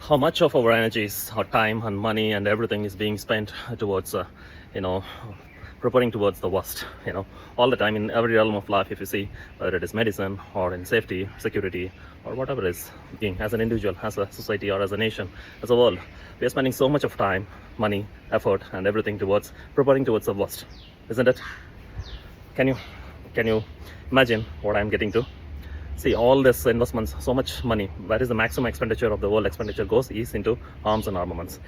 how much of our energies, our time and money and everything is being spent towards, you know, preparing towards the worst, all the time in every realm of life. If you see, whether it is medicine or in safety, security, or whatever it is, being as an individual, as a society, or as a nation, as a world, we are spending so much of time, money, effort, and everything towards preparing towards the worst, isn't it? Can you imagine what I'm getting to? See, all this investments, so much money, where is the maximum expenditure of the world expenditure goes is into arms and armaments.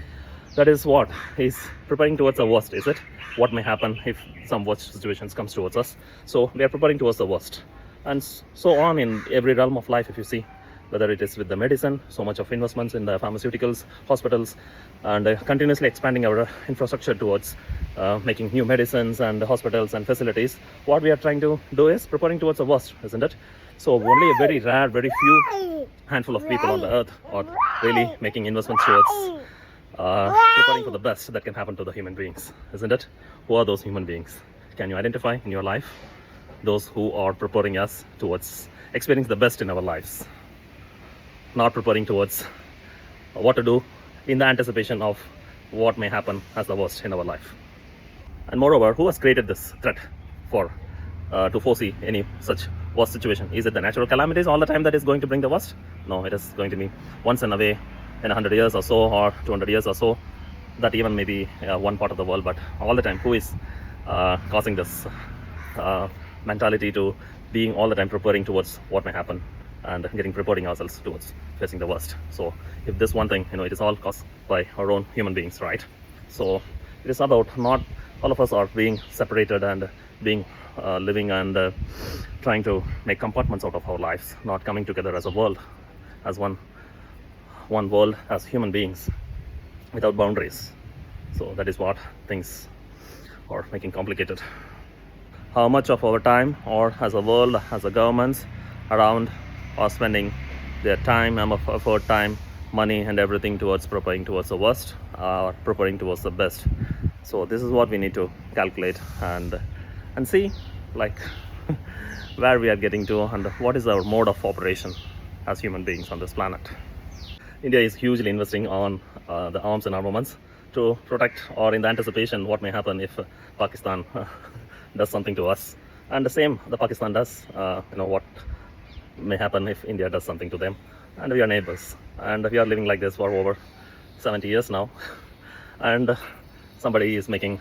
That is what is preparing towards the worst, is it? What may happen if some worst situations comes towards us. So we are preparing towards the worst. And so on in every realm of life, if you see, whether it is with the medicine, so much of investments in the pharmaceuticals, hospitals, and continuously expanding our infrastructure towards making new medicines and hospitals and facilities. What we are trying to do is preparing towards the worst, isn't it? So only a very rare, very few handful of people on the earth are really making investments towards preparing for the best that can happen to the human beings, isn't it? Who are those human beings? Can you identify in your life those who are preparing us towards experiencing the best in our lives, not preparing towards what to do in the anticipation of what may happen as the worst in our life? And moreover, who has created this threat for to foresee any such worst situation? Is it the natural calamities all the time that is going to bring the worst? No, it is going to be once in a way, in 100 years or so, or 200 years or so, that even maybe one part of the world, but all the time, who is causing this mentality to being all the time preparing towards what may happen and preparing ourselves towards facing the worst? So if this one thing, it is all caused by our own human beings, right? So it is about not all of us are being separated and being living and trying to make compartments out of our lives, not coming together as a world, as one world, as human beings without boundaries. So that is what things are making complicated. How much of our time, or as a world, as a governments around, are spending their time, effort, time, money, and everything towards preparing towards the worst, or preparing towards the best? So this is what we need to calculate and see, like, where we are getting to and what is our mode of operation as human beings on this planet. India is hugely investing on the arms and armaments to protect, or in the anticipation what may happen if Pakistan does something to us, and the same the Pakistan does, what may happen if India does something to them. And we are neighbors, and we are living like this for over 70 years now, and somebody is making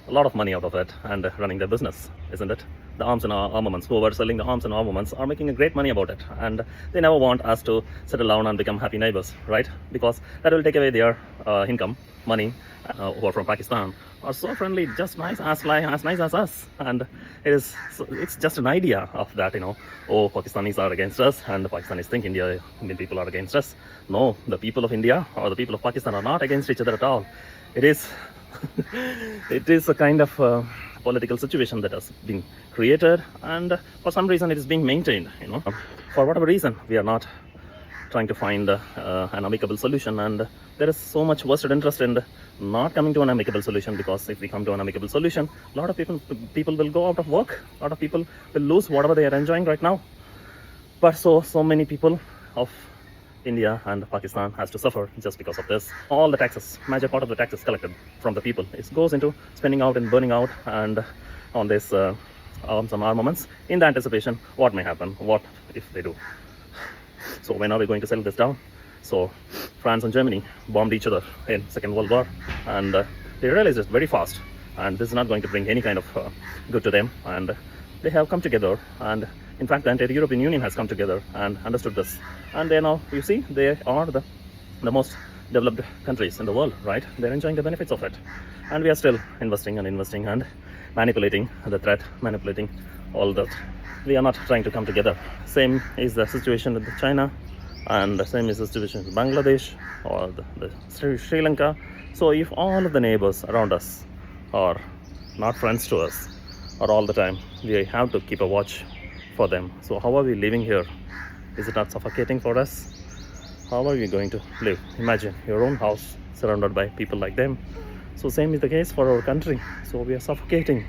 a lot of money out of it and running their business, isn't it? The arms and armaments, who are selling the arms and armaments, are making a great money about it, and they never want us to settle down and become happy neighbors, right? Because that will take away their income, money. Who are from Pakistan are so friendly, just nice as nice as us, and it's just an idea of that, oh, Pakistanis are against us, and the Pakistanis think Indian people are against us. No, the people of India or the people of Pakistan are not against each other at all. It is it is a kind of political situation that has been created, and for some reason it is being maintained. For whatever reason, we are not trying to find an amicable solution, and there is so much vested interest in not coming to an amicable solution, because if we come to an amicable solution, a lot of people will go out of work, a lot of people will lose whatever they are enjoying right now. But so many people of India and Pakistan has to suffer just because of this. All the taxes, major part of the taxes collected from the people, it goes into spending out and burning out and on this arms and armaments, in the anticipation what may happen, what if they do. So when are we going to settle this down? So France and Germany bombed each other in Second World War, and they realized it very fast, and this is not going to bring any kind of good to them, and they have come together, and in fact the entire European Union has come together and understood this, and they now, you see, they are the most developed countries in the world, right? They're enjoying the benefits of it, and we are still investing and manipulating the threat, manipulating all that. We are not trying to come together. Same is the situation with China, and the same is the situation with Bangladesh or the Sri Lanka. So if all of the neighbors around us are not friends to us, or all the time we have to keep a watch for them, so how are we living here? Is it not suffocating for us? How are we going to live? Imagine your own house surrounded by people like them. So same is the case for our country. So we are suffocating.